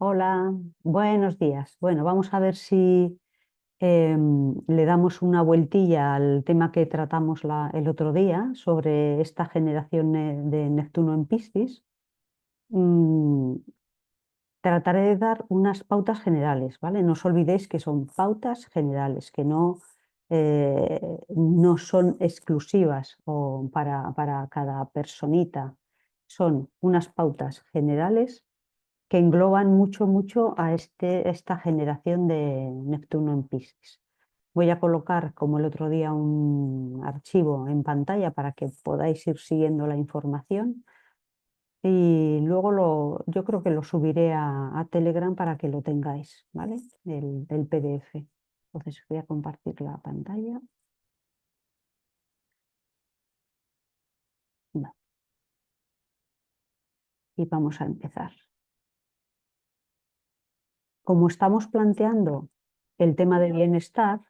Hola, buenos días. Bueno, vamos a ver si le damos una vueltilla al tema que tratamos el otro día sobre esta generación de Neptuno en Piscis. Mm, Trataré de dar unas pautas generales, ¿vale? No os olvidéis que son pautas generales, que no son exclusivas o para cada personita. Son unas pautas generales que engloban mucho a esta generación de Neptuno en Piscis. Voy a colocar, como el otro día, un archivo en pantalla para que podáis ir siguiendo la información y luego yo creo que lo subiré a Telegram para que lo tengáis, ¿vale? El PDF. Entonces voy a compartir la pantalla. Vale, y vamos a empezar. Como estamos planteando el tema de bienestar,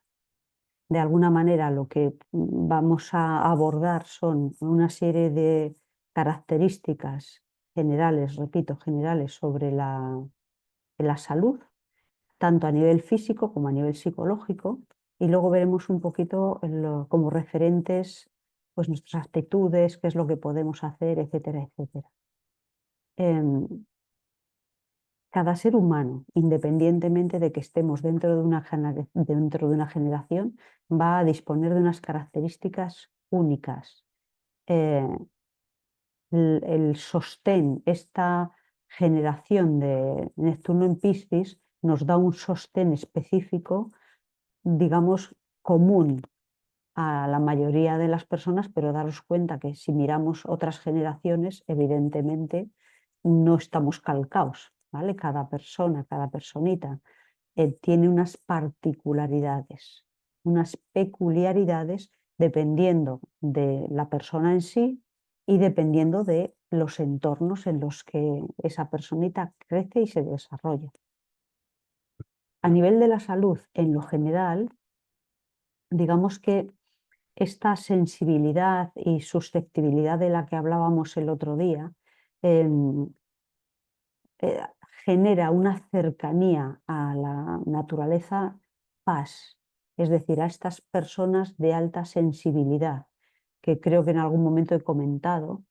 de alguna manera lo que vamos a abordar son una serie de características generales, repito, generales sobre la salud, tanto a nivel físico como a nivel psicológico, y luego veremos un poquito como referentes pues nuestras actitudes, qué es lo que podemos hacer, etcétera, etcétera. Cada ser humano, independientemente de que estemos dentro de una generación, va a disponer de unas características únicas. Eh, el sostén, esta generación de Neptuno en Piscis nos da un sostén específico, digamos, común a la mayoría de las personas, pero daros cuenta que si miramos otras generaciones, evidentemente no estamos calcados, ¿vale? Cada persona, cada personita tiene unas particularidades, unas peculiaridades dependiendo de la persona en sí y dependiendo de los entornos en los que esa personita crece y se desarrolla. A nivel de la salud, en lo general, digamos que esta sensibilidad y susceptibilidad de la que hablábamos el otro día em, eh, genera una cercanía a la naturaleza paz, es decir, a estas personas de alta sensibilidad, que creo que en algún momento he comentado,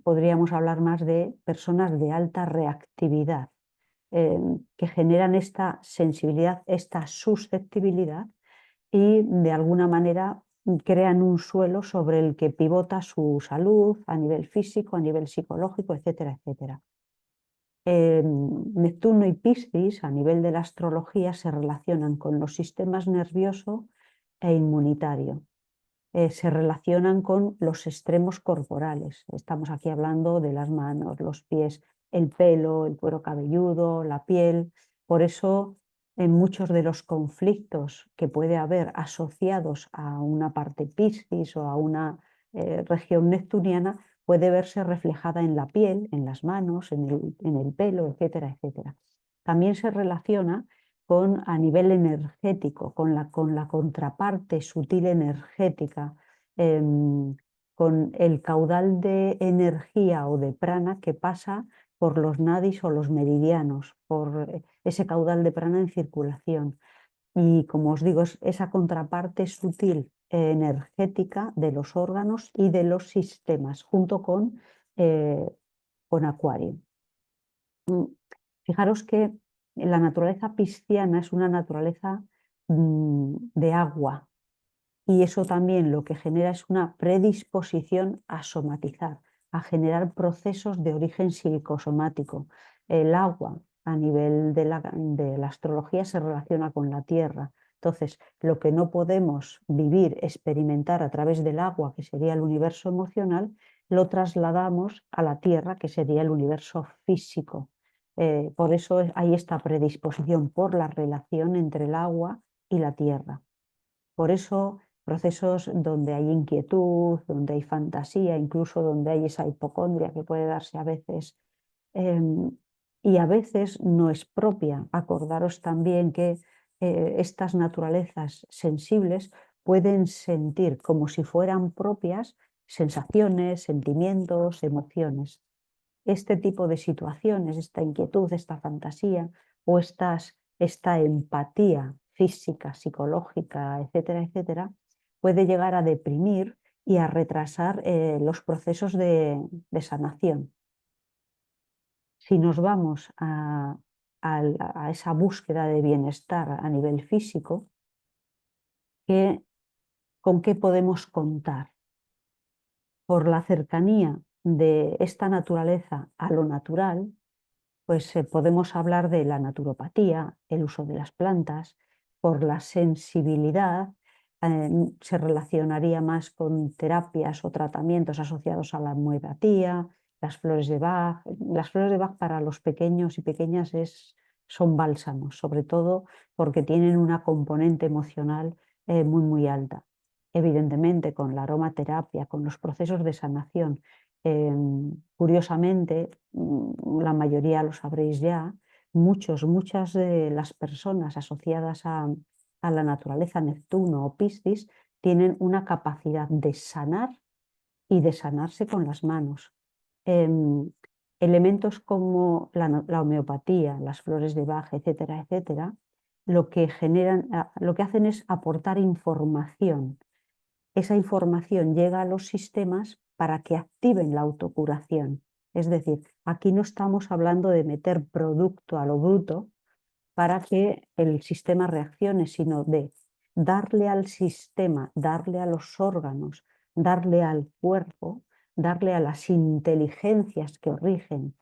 podríamos hablar más de personas de alta reactividad, que generan esta sensibilidad, esta susceptibilidad y de alguna manera crean un suelo sobre el que pivota su salud a nivel físico, a nivel psicológico, etcétera, etcétera. Neptuno y Piscis, a nivel de la astrología, se relacionan con los sistemas nervioso e inmunitario. Se relacionan con los extremos corporales. Estamos aquí hablando de las manos, los pies, el pelo, el cuero cabelludo, la piel. Por eso, en muchos de los conflictos que puede haber asociados a una parte Piscis o a una región neptuniana, puede verse reflejada en la piel, en las manos, en el pelo, etcétera, etcétera. También se relaciona a nivel energético, con la contraparte sutil energética, con el caudal de energía o de prana que pasa por los nadis o los meridianos, por ese caudal de prana en circulación. Y como os digo, es esa contraparte sutil energética de los órganos y de los sistemas, junto con Acuario. Fijaros que la naturaleza pisciana es una naturaleza de agua y eso también lo que genera es una predisposición a somatizar, a generar procesos de origen psicosomático. El agua a nivel de la astrología se relaciona con la tierra. Entonces, lo que no podemos vivir, experimentar a través del agua, que sería el universo emocional, lo trasladamos a la tierra, que sería el universo físico. Por eso hay esta predisposición por la relación entre el agua y la tierra. Por eso procesos donde hay inquietud, donde hay fantasía, incluso donde hay esa hipocondria que puede darse a veces, y a veces no es propia. Acordaros también que estas naturalezas sensibles pueden sentir como si fueran propias sensaciones, sentimientos, emociones. este tipo de situaciones, esta inquietud, esta fantasía o esta empatía física, psicológica, etcétera, etcétera, puede llegar a deprimir y a retrasar los procesos de sanación. Si nos vamos a esa búsqueda de bienestar a nivel físico, ¿con qué podemos contar? Por la cercanía de esta naturaleza a lo natural, pues podemos hablar de la naturopatía, el uso de las plantas, por la sensibilidad, se relacionaría más con terapias o tratamientos asociados a la homeopatía, las flores de Bach. Las flores de Bach para los pequeños y pequeñas son bálsamos, sobre todo porque tienen una componente emocional muy, muy alta. Evidentemente, con la aromaterapia, con los procesos de sanación, curiosamente, la mayoría lo sabréis ya, muchas de las personas asociadas a la naturaleza Neptuno o Piscis tienen una capacidad de sanar y de sanarse con las manos. Elementos como la homeopatía, las flores de Bach, etcétera, etcétera, lo que hacen es aportar información. Esa información llega a los sistemas para que activen la autocuración. Es decir, aquí no estamos hablando de meter producto a lo bruto para que el sistema reaccione, sino de darle al sistema, darle a los órganos, darle al cuerpo, darle a las inteligencias que rigen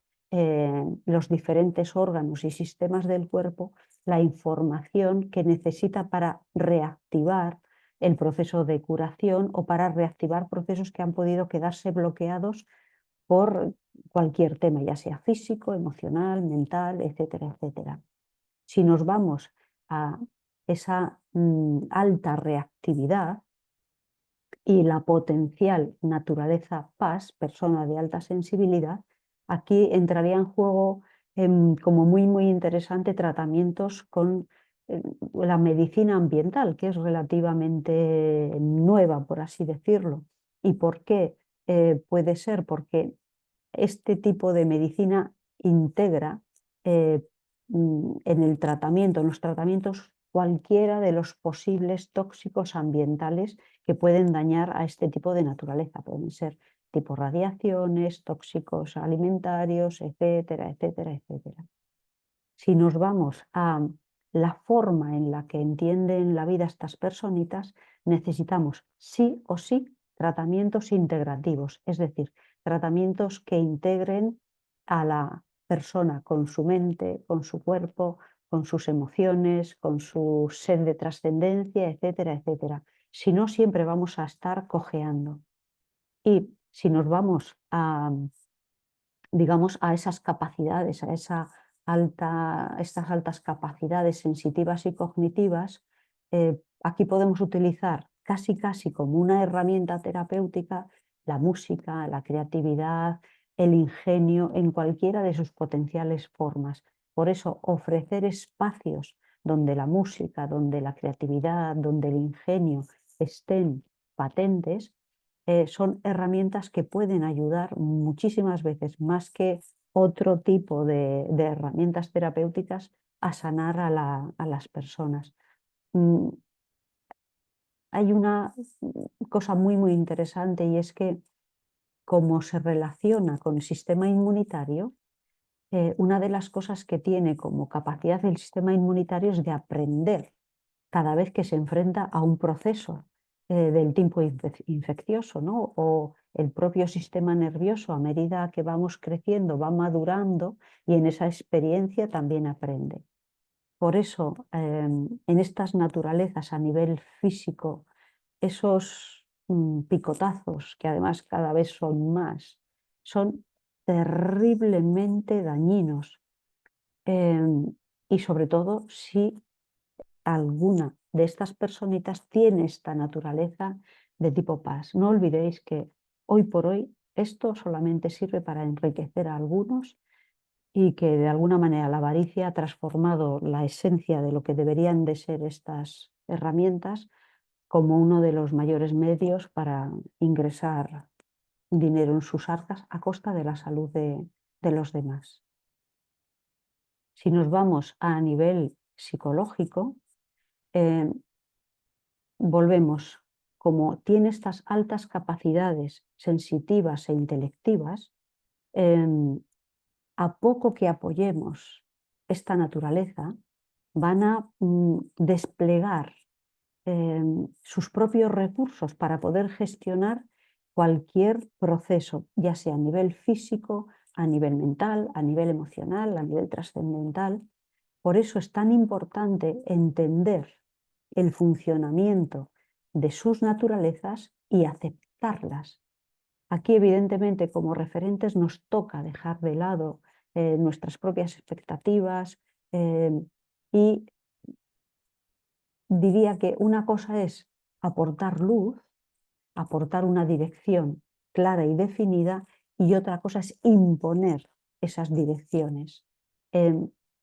los diferentes órganos y sistemas del cuerpo la información que necesita para reactivar el proceso de curación o para reactivar procesos que han podido quedarse bloqueados por cualquier tema, ya sea físico, emocional, mental, etcétera, etcétera. Si nos vamos a esa alta reactividad y la potencial naturaleza paz, persona de alta sensibilidad, aquí entraría en juego como muy, muy interesante tratamientos con la medicina ambiental, que es relativamente nueva, por así decirlo. ¿Y por qué puede ser? Porque este tipo de medicina integra en el tratamiento, en los tratamientos, cualquiera de los posibles tóxicos ambientales que pueden dañar a este tipo de naturaleza. Pueden ser tipo radiaciones, tóxicos alimentarios, etcétera, etcétera, etcétera. Si nos vamos a la forma en la que entienden la vida estas personitas, necesitamos sí o sí tratamientos integrativos, es decir, tratamientos que integren a la persona con su mente, con su cuerpo, con sus emociones, con su sed de trascendencia, etcétera, etcétera. Si no, siempre vamos a estar cojeando. Y si nos vamos a, digamos, a esas capacidades, estas altas capacidades sensitivas y cognitivas, aquí podemos utilizar casi como una herramienta terapéutica la música, la creatividad, el ingenio en cualquiera de sus potenciales formas. Por eso, ofrecer espacios donde la música, donde la creatividad, donde el ingenio estén patentes, son herramientas que pueden ayudar muchísimas veces, más que otro tipo de herramientas terapéuticas, a sanar a las personas. Mm, Hay una cosa muy, muy interesante, y es que como se relaciona con el sistema inmunitario, una de las cosas que tiene como capacidad el sistema inmunitario es de aprender cada vez que se enfrenta a un proceso del tipo infeccioso, ¿no? O el propio sistema nervioso, a medida que vamos creciendo, va madurando y en esa experiencia también aprende. Por eso, en estas naturalezas a nivel físico, esos picotazos, que además cada vez son más, son terriblemente dañinos. Y sobre todo si alguna de estas personitas tiene esta naturaleza de tipo paz. No olvidéis que hoy por hoy esto solamente sirve para enriquecer a algunos, y que de alguna manera la avaricia ha transformado la esencia de lo que deberían de ser estas herramientas como uno de los mayores medios para ingresar dinero en sus arcas a costa de la salud de de los demás. Si nos vamos a nivel psicológico, volvemos, como tiene estas altas capacidades sensitivas e intelectivas, a poco que apoyemos esta naturaleza, van a desplegar sus propios recursos para poder gestionar cualquier proceso, ya sea a nivel físico, a nivel mental, a nivel emocional, a nivel trascendental. Por eso es tan importante entender el funcionamiento de sus naturalezas y aceptarlas. Aquí, evidentemente, como referentes nos toca dejar de lado nuestras propias expectativas y diría que una cosa es aportar luz, aportar una dirección clara y definida, y otra cosa es imponer esas direcciones.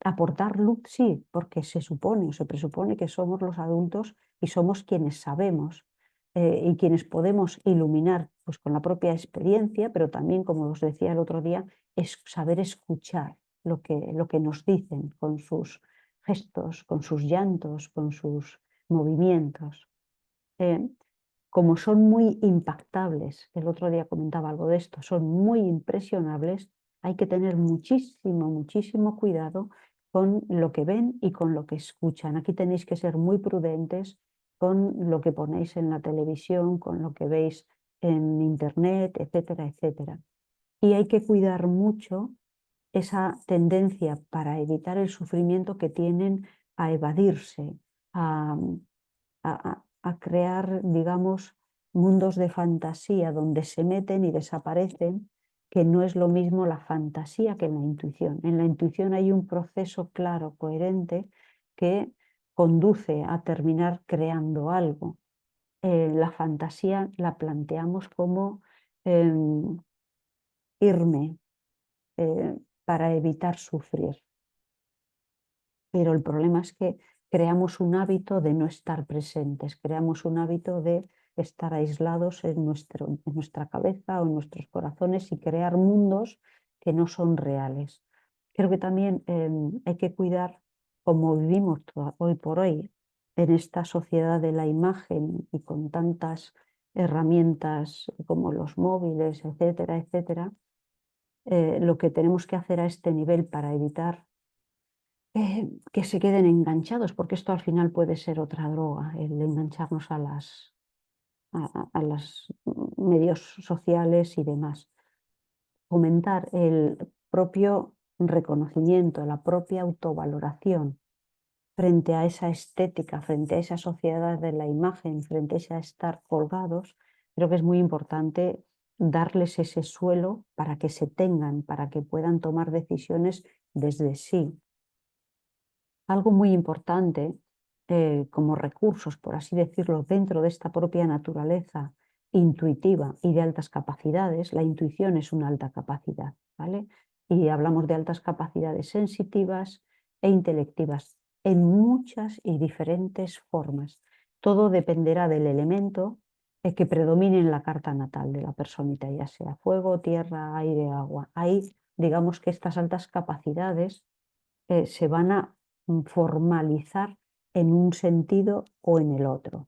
Aportar luz sí, porque se supone o se presupone que somos los adultos y somos quienes sabemos y quienes podemos iluminar pues, con la propia experiencia, pero también, como os decía el otro día, es saber escuchar lo que nos dicen con sus gestos, con sus llantos, con sus movimientos. Como son muy impactables, el otro día comentaba algo de esto, son muy impresionables, hay que tener muchísimo, muchísimo cuidado con lo que ven y con lo que escuchan. Aquí tenéis que ser muy prudentes con lo que ponéis en la televisión, con lo que veis en internet, etcétera, etcétera. Y hay que cuidar mucho esa tendencia para evitar el sufrimiento que tienen a evadirse, a, a crear, digamos, mundos de fantasía donde se meten y desaparecen, que no es lo mismo la fantasía que la intuición. En la intuición hay un proceso claro, coherente, que conduce a terminar creando algo. La fantasía la planteamos como irme para evitar sufrir. Pero el problema es que creamos un hábito de no estar presentes, creamos un hábito de estar aislados en nuestra cabeza o en nuestros corazones y crear mundos que no son reales. Creo que también hay que cuidar cómo vivimos hoy por hoy en esta sociedad de la imagen y con tantas herramientas como los móviles, etcétera, etcétera. Lo que tenemos que hacer a este nivel para evitar que se queden enganchados, porque esto al final puede ser otra droga, el engancharnos a los medios sociales y demás. Fomentar el propio reconocimiento, la propia autovaloración frente a esa estética, frente a esa sociedad de la imagen, frente a ese estar colgados, creo que es muy importante darles ese suelo para que se tengan, para que puedan tomar decisiones desde sí. Algo muy importante como recursos, por así decirlo, dentro de esta propia naturaleza intuitiva y de altas capacidades. La intuición es una alta capacidad, ¿vale? Y hablamos de altas capacidades sensitivas e intelectivas en muchas y diferentes formas. Todo dependerá del elemento que predomine en la carta natal de la personita, ya sea fuego, tierra, aire, agua. Ahí, digamos que estas altas capacidades se van a formalizar en un sentido o en el otro.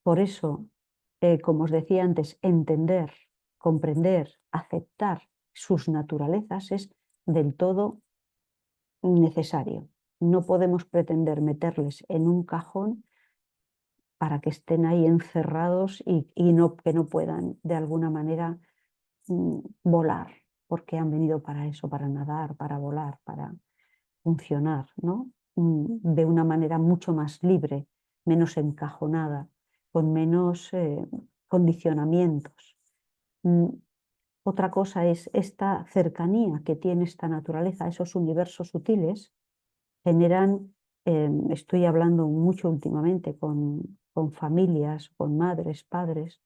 Por eso, como os decía antes, entender, comprender, aceptar sus naturalezas es del todo necesario. No podemos pretender meterles en un cajón para que estén ahí encerrados y que no puedan de alguna manera volar, porque han venido para eso, para nadar, para volar, para funcionar, ¿no? De una manera mucho más libre, menos encajonada, con menos condicionamientos. Otra cosa es esta cercanía que tiene esta naturaleza, esos universos sutiles, generan, estoy hablando mucho últimamente con familias, con madres, padres,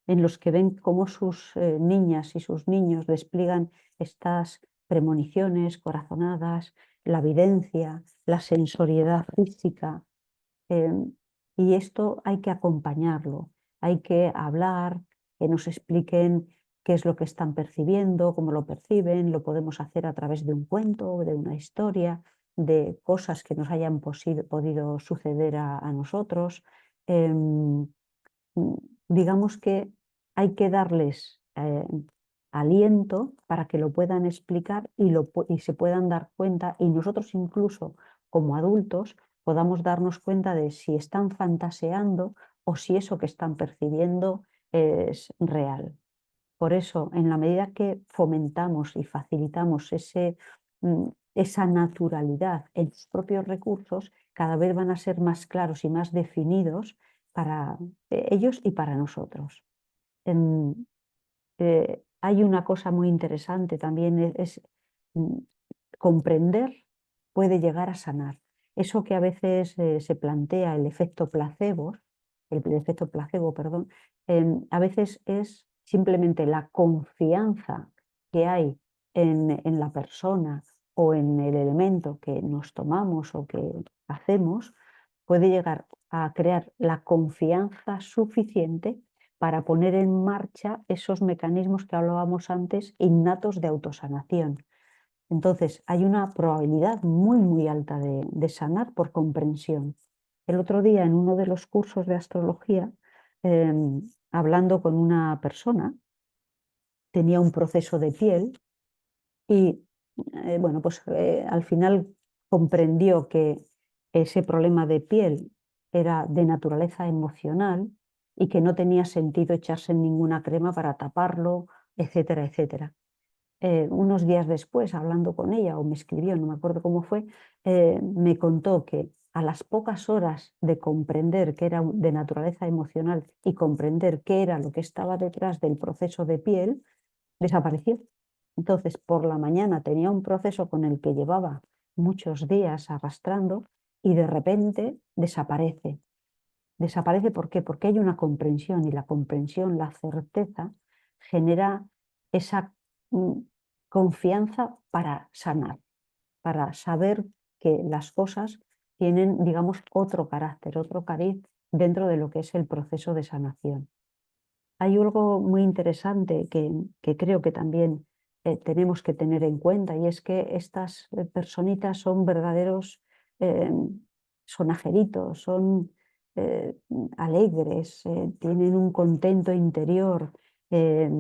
en los que ven cómo sus niñas y sus niños despliegan estas premoniciones, corazonadas, la videncia, la sensoriedad física. Y esto hay que acompañarlo, hay que hablar, que nos expliquen qué es lo que están percibiendo, cómo lo perciben, lo podemos hacer a través de un cuento, de una historia, de cosas que nos hayan podido suceder a nosotros. Em, digamos que hay que darles aliento para que lo puedan explicar y se puedan dar cuenta, y nosotros incluso como adultos podamos darnos cuenta de si están fantaseando o si eso que están percibiendo es real. Por eso, en la medida que fomentamos y facilitamos esa naturalidad en sus propios recursos, cada vez van a ser más claros y más definidos para ellos y para nosotros. En- hay una cosa muy interesante también, mm, comprender puede llegar a sanar. Eso que a veces se plantea el efecto placebo, perdón, a veces es simplemente la confianza que hay en la persona o en el elemento que nos tomamos o que hacemos, puede llegar a crear la confianza suficiente para poner en marcha esos mecanismos que hablábamos antes, innatos de autosanación. Entonces, hay una probabilidad muy, muy alta de sanar por comprensión. El otro día, en uno de los cursos de astrología, hablando con una persona, tenía un proceso de piel y, bueno, pues al final comprendió que ese problema de piel era de naturaleza emocional y que no tenía sentido echarse ninguna crema para taparlo, etcétera, etcétera. Unos días después, hablando con ella, o me escribió, no me acuerdo cómo fue, me contó que a las pocas horas de comprender que era de naturaleza emocional y comprender qué era lo que estaba detrás del proceso de piel, desapareció. Entonces, por la mañana tenía un proceso con el que llevaba muchos días arrastrando y de repente desaparece. Desaparece, ¿por qué? Porque hay una comprensión y la comprensión, la certeza, genera esa mm, confianza para sanar, para saber que las cosas tienen, digamos, otro carácter, otro cariz dentro de lo que es el proceso de sanación. Hay algo muy interesante que creo que también tenemos que tener en cuenta, y es que estas personitas son verdaderos eh, sonajeritos, son alegres, tienen un contento interior, eh,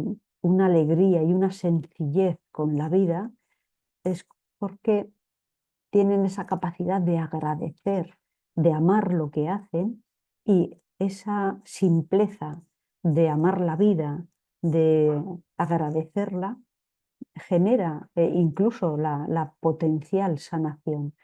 una alegría y una sencillez con la vida, es porque tienen esa capacidad de agradecer, de amar lo que hacen, y esa simpleza de amar la vida, de agradecerla, genera incluso la potencial sanación,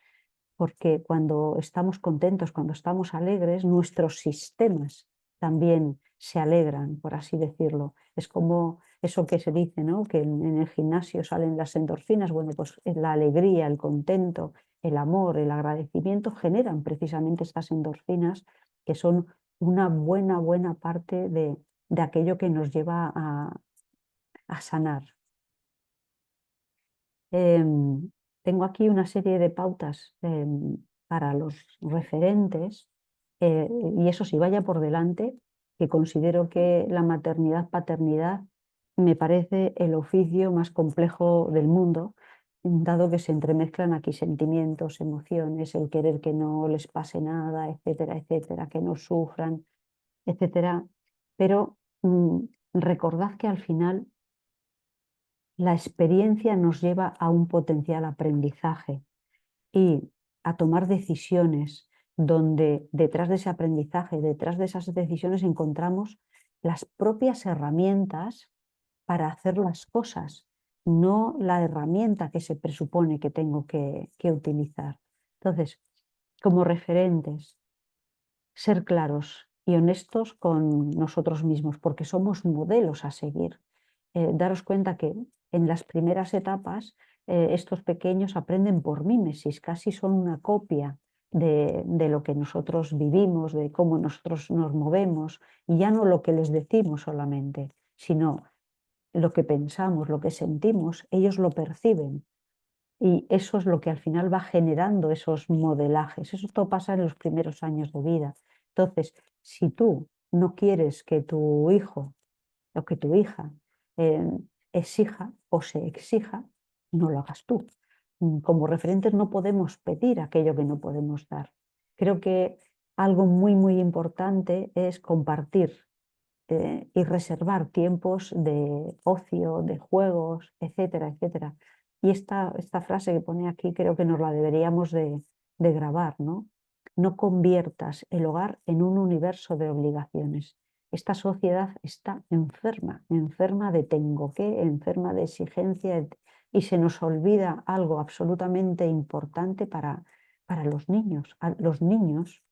porque cuando estamos contentos, cuando estamos alegres, nuestros sistemas también se alegran, por así decirlo. Es como eso que se dice, ¿no? Que en el gimnasio salen las endorfinas. Bueno, pues la alegría, el contento, el amor, el agradecimiento generan precisamente estas endorfinas, que son una buena parte de aquello que nos lleva a sanar. Em, Tengo aquí una serie de pautas para los referentes, y eso sí, vaya por delante, que considero que la maternidad-paternidad me parece el oficio más complejo del mundo, dado que se entremezclan aquí sentimientos, emociones, el querer que no les pase nada, etcétera, etcétera, que no sufran, etcétera. Pero recordad que al final la experiencia nos lleva a un potencial aprendizaje y a tomar decisiones donde detrás de ese aprendizaje, detrás de esas decisiones encontramos las propias herramientas para hacer las cosas, no la herramienta que se presupone que tengo que utilizar. Entonces, como referentes, ser claros y honestos con nosotros mismos, porque somos modelos a seguir. Daros cuenta que en las primeras etapas estos pequeños aprenden por mímesis, casi son una copia de lo que nosotros vivimos, de cómo nosotros nos movemos, y ya no lo que les decimos solamente, sino lo que pensamos, lo que sentimos, ellos lo perciben. Y eso es lo que al final va generando esos modelajes. Eso todo pasa en los primeros años de vida. Entonces, si tú no quieres que tu hijo o que tu hija exija o se exija, no lo hagas tú. Como referentes no podemos pedir aquello que no podemos dar. Creo que algo muy, muy importante es compartir y reservar tiempos de ocio, de juegos, etcétera, etcétera. Y esta frase que pone aquí creo que nos la deberíamos de grabar, ¿no? No conviertas el hogar en un universo de obligaciones. Esta sociedad está enferma, enferma de tengo que, enferma de exigencia, y se nos olvida algo absolutamente importante para los niños. A los niños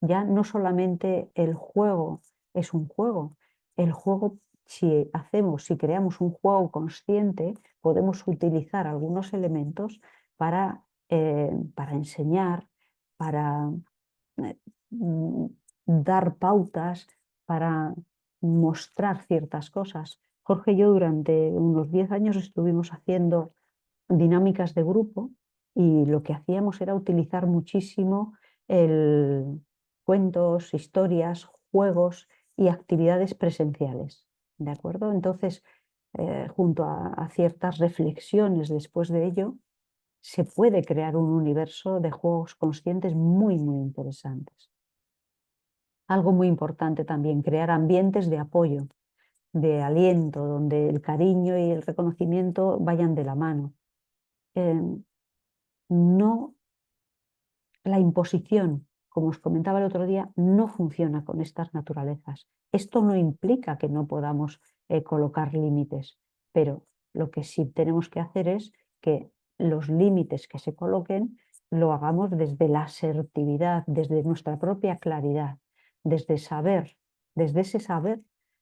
ya no solamente el juego es un juego, el juego, si creamos un juego consciente, podemos utilizar algunos elementos para enseñar, para eh, mm, dar pautas, para mostrar ciertas cosas. Jorge y yo durante unos 10 años estuvimos haciendo dinámicas de grupo y lo que hacíamos era utilizar muchísimo el cuentos, historias, juegos y actividades presenciales. ¿De acuerdo? Entonces, junto a ciertas reflexiones después de ello, se puede crear un universo de juegos conscientes muy, muy interesantes. Algo muy importante también, crear ambientes de apoyo, de aliento, donde el cariño y el reconocimiento vayan de la mano. No, la imposición, como os comentaba el otro día, no funciona con estas naturalezas. Esto no implica que no podamos colocar límites, pero lo que sí tenemos que hacer es que los límites que se coloquen lo hagamos desde la asertividad, desde nuestra propia claridad, desde saber, desde ese saber,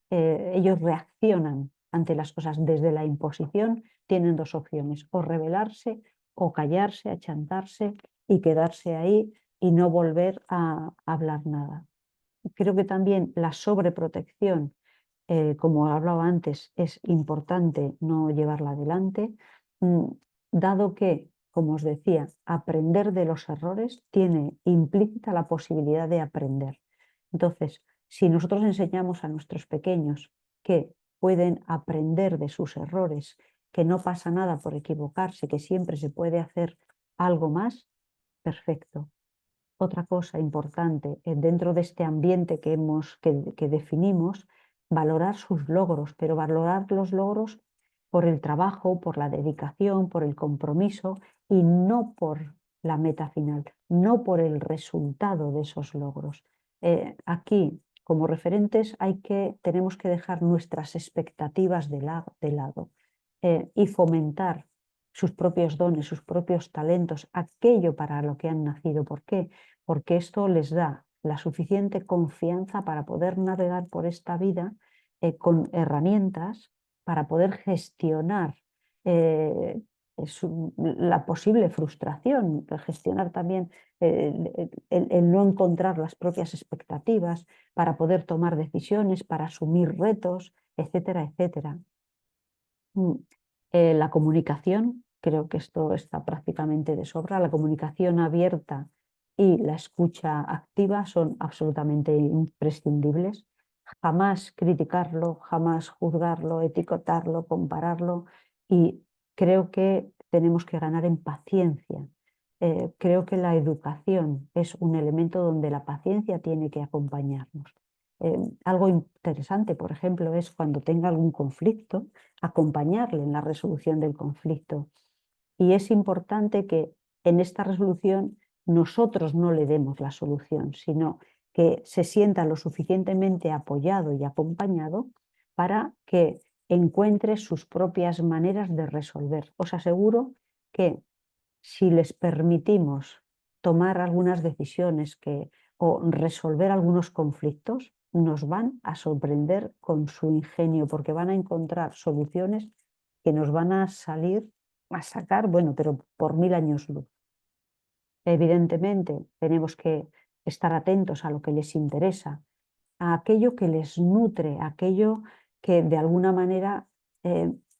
ellos reaccionan ante las cosas. Desde la imposición tienen dos opciones, o rebelarse o callarse, achantarse y quedarse ahí y no volver a hablar nada. Creo que también la sobreprotección, como hablaba antes, es importante no llevarla adelante, dado que, como os decía, aprender de los errores tiene implícita la posibilidad de aprender. Entonces, si nosotros enseñamos a nuestros pequeños que pueden aprender de sus errores, que no pasa nada por equivocarse, que siempre se puede hacer algo más, perfecto. Otra cosa importante, dentro de este ambiente que definimos, valorar sus logros, pero valorar los logros por el trabajo, por la dedicación, por el compromiso y no por la meta final, no por el resultado de esos logros. Aquí, como referentes, tenemos que dejar nuestras expectativas de lado y fomentar sus propios dones, sus propios talentos, aquello para lo que han nacido. ¿Por qué? Porque esto les da la suficiente confianza para poder navegar por esta vida con herramientas para poder gestionar la posible frustración, gestionar también el no encontrar las propias expectativas, para poder tomar decisiones, para asumir retos, etcétera, etcétera. La comunicación, creo que esto está prácticamente de sobra. La comunicación abierta y la escucha activa son absolutamente imprescindibles. Jamás criticarlo, jamás juzgarlo, etiquetarlo, compararlo, y creo que tenemos que ganar en paciencia. Creo que la educación es un elemento donde la paciencia tiene que acompañarnos. Algo interesante, por ejemplo, es cuando tenga algún conflicto, acompañarle en la resolución del conflicto. Y es importante que en esta resolución nosotros no le demos la solución, sino que se sienta lo suficientemente apoyado y acompañado para que encuentre sus propias maneras de resolver. Os aseguro que si les permitimos tomar algunas decisiones o resolver algunos conflictos, nos van a sorprender con su ingenio, porque van a encontrar soluciones que nos van a sacar, bueno, pero por 1000 años luz. Evidentemente, tenemos que estar atentos a lo que les interesa, a aquello que les nutre, a aquello que de alguna manera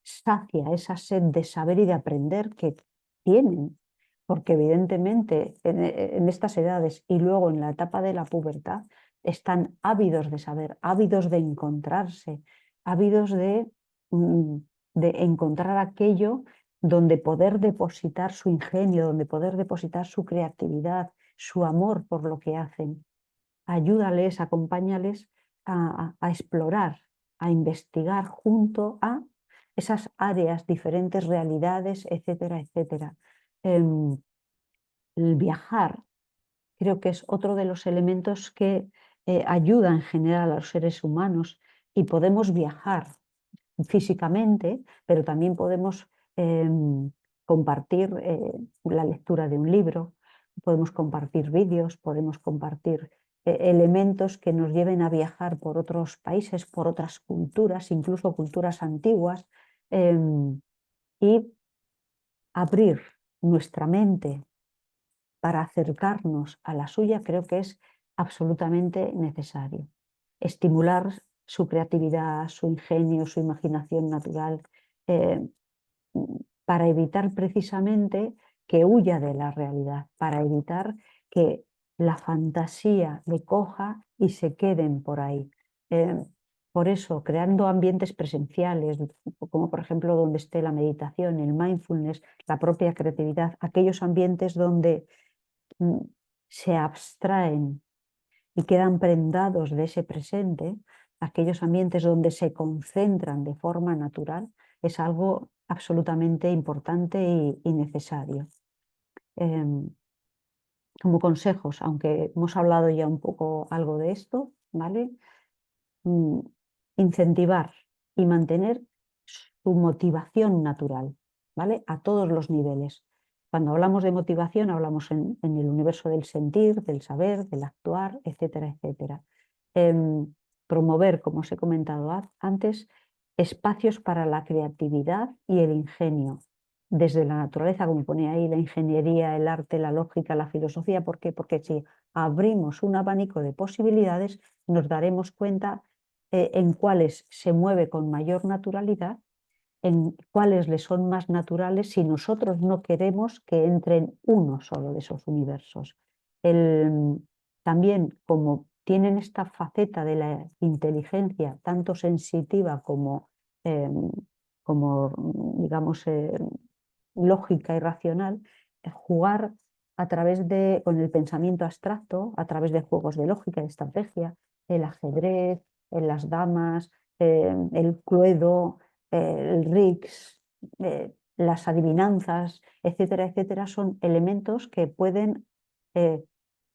sacia esa sed de saber y de aprender que tienen, porque evidentemente en estas edades y luego en la etapa de la pubertad están ávidos de saber, ávidos de encontrarse, ávidos de de encontrar aquello donde poder depositar su ingenio, donde poder depositar su creatividad, su amor por lo que hacen. Ayúdales, acompáñales a explorar, a investigar junto a esas áreas, diferentes realidades, etcétera, etcétera. El viajar creo que es otro de los elementos que ayuda en general a los seres humanos, y podemos viajar físicamente, pero también podemos compartir la lectura de un libro, podemos compartir vídeos, podemos compartir elementos que nos lleven a viajar por otros países, por otras culturas, incluso culturas antiguas, y abrir nuestra mente para acercarnos a la suya. Creo que es absolutamente necesario. Estimular su creatividad, su ingenio, su imaginación natural, eh, para evitar precisamente que huya de la realidad, para evitar que la fantasía le coja y se queden por ahí. Por eso, creando ambientes presenciales, como por ejemplo donde esté la meditación, el mindfulness, la propia creatividad, aquellos ambientes donde se abstraen y quedan prendados de ese presente, aquellos ambientes donde se concentran de forma natural, es algo absolutamente importante y necesario. Como consejos, aunque hemos hablado ya un poco algo de esto, ¿vale? Incentivar y mantener su motivación natural, ¿vale? A todos los niveles. Cuando hablamos de motivación, hablamos en el universo del sentir, del saber, del actuar, etcétera, etcétera. Promover, como os he comentado antes, espacios para la creatividad y el ingenio, desde la naturaleza, como pone ahí, la ingeniería, el arte, la lógica, la filosofía. ¿Por qué? Porque si abrimos un abanico de posibilidades, nos daremos cuenta en cuáles se mueve con mayor naturalidad, en cuáles le son más naturales, si nosotros no queremos que entre en uno solo de esos universos. También, como tienen esta faceta de la inteligencia, tanto sensitiva como, digamos, lógica y racional, jugar a través con el pensamiento abstracto, a través de juegos de lógica y de estrategia, el ajedrez, las damas, el cluedo, el Rix, las adivinanzas, etcétera, etcétera, son elementos que pueden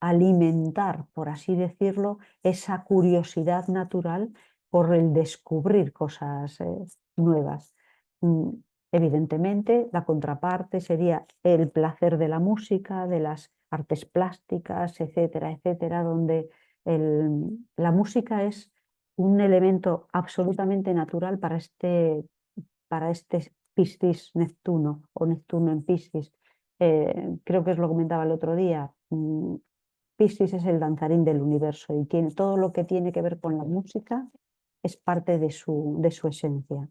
alimentar, por así decirlo, esa curiosidad natural por el descubrir cosas nuevas. Evidentemente, la contraparte sería el placer de la música, de las artes plásticas, etcétera, etcétera, donde la música es un elemento absolutamente natural para este Piscis Neptuno o Neptuno en Piscis. Creo que os lo comentaba el otro día. Piscis es el danzarín del universo y tiene todo lo que tiene que ver con la música, es parte de su esencia.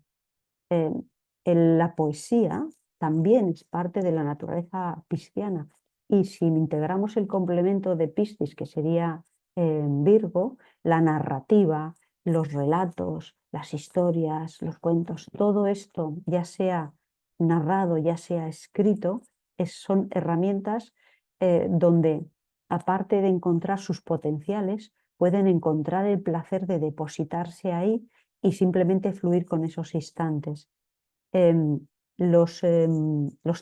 La poesía también es parte de la naturaleza pisciana, y si integramos el complemento de Piscis, que sería Virgo, la narrativa, los relatos, las historias, los cuentos, todo esto, ya sea narrado, ya sea escrito, son herramientas donde, aparte de encontrar sus potenciales, pueden encontrar el placer de depositarse ahí y simplemente fluir con esos instantes. Los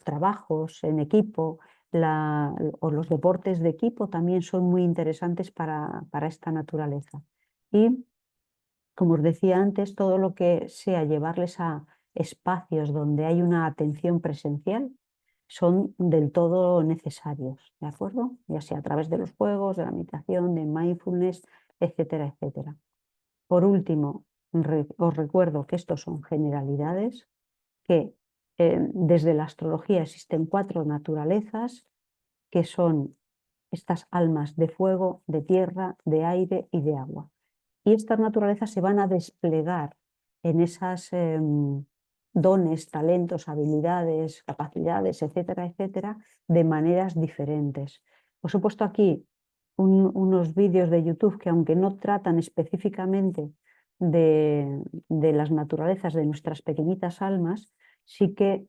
trabajos en equipo o los deportes de equipo también son muy interesantes para esta naturaleza. Y, como os decía antes, todo lo que sea llevarles a espacios donde hay una atención presencial son del todo necesarios, ¿de acuerdo? Ya sea a través de los juegos, de la meditación, de mindfulness, etcétera, etcétera. Por último, os recuerdo que estos son generalidades, que desde la astrología existen 4 naturalezas, que son estas almas de fuego, de tierra, de aire y de agua. Y estas naturalezas se van a desplegar en esas dones, talentos, habilidades, capacidades, etcétera, etcétera, de maneras diferentes. Os he puesto aquí unos vídeos de YouTube que, aunque no tratan específicamente de las naturalezas de nuestras pequeñitas almas, sí que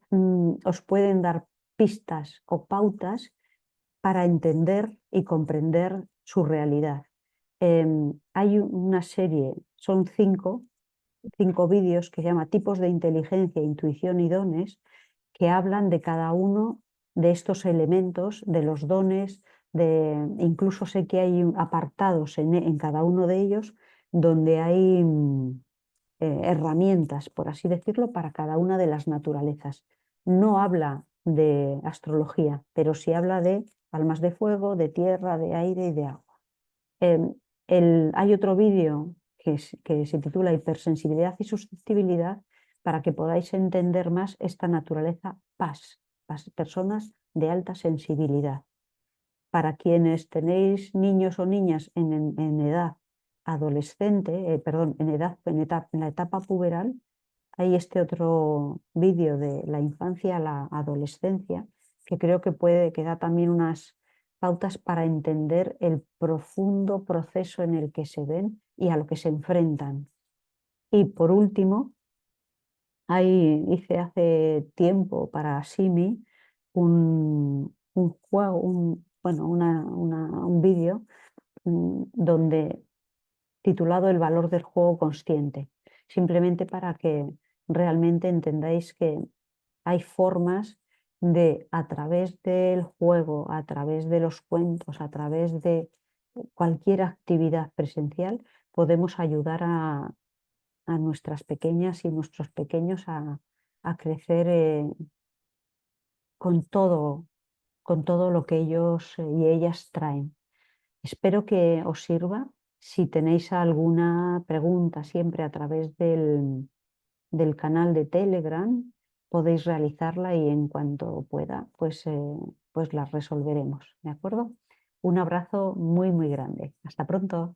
os pueden dar pistas o pautas para entender y comprender su realidad. Hay una serie, son cinco vídeos que se llama Tipos de inteligencia, intuición y dones, que hablan de cada uno de estos elementos, de los dones, incluso sé que hay apartados en cada uno de ellos donde hay herramientas, por así decirlo, para cada una de las naturalezas. No habla de astrología, pero sí habla de almas de fuego, de tierra, de aire y de agua. Hay otro vídeo que se titula Hipersensibilidad y susceptibilidad para que podáis entender más esta naturaleza PAS, personas de alta sensibilidad. Para quienes tenéis niños o niñas en edad adolescente, perdón, en la etapa puberal, hay este otro vídeo de la infancia a la adolescencia que creo que da también unas pautas para entender el profundo proceso en el que se ven y a lo que se enfrentan. Y por último, hice hace tiempo para Simi un juego, un vídeo donde titulado El valor del juego consciente, simplemente para que realmente entendáis que hay formas de, a través del juego, a través de los cuentos, a través de cualquier actividad presencial, podemos ayudar a nuestras pequeñas y nuestros pequeños a crecer con todo lo que ellos y ellas traen. Espero que os sirva. Si tenéis alguna pregunta siempre a través del canal de Telegram, podéis realizarla y en cuanto pueda, pues las resolveremos. ¿De acuerdo? Un abrazo muy, muy grande. Hasta pronto.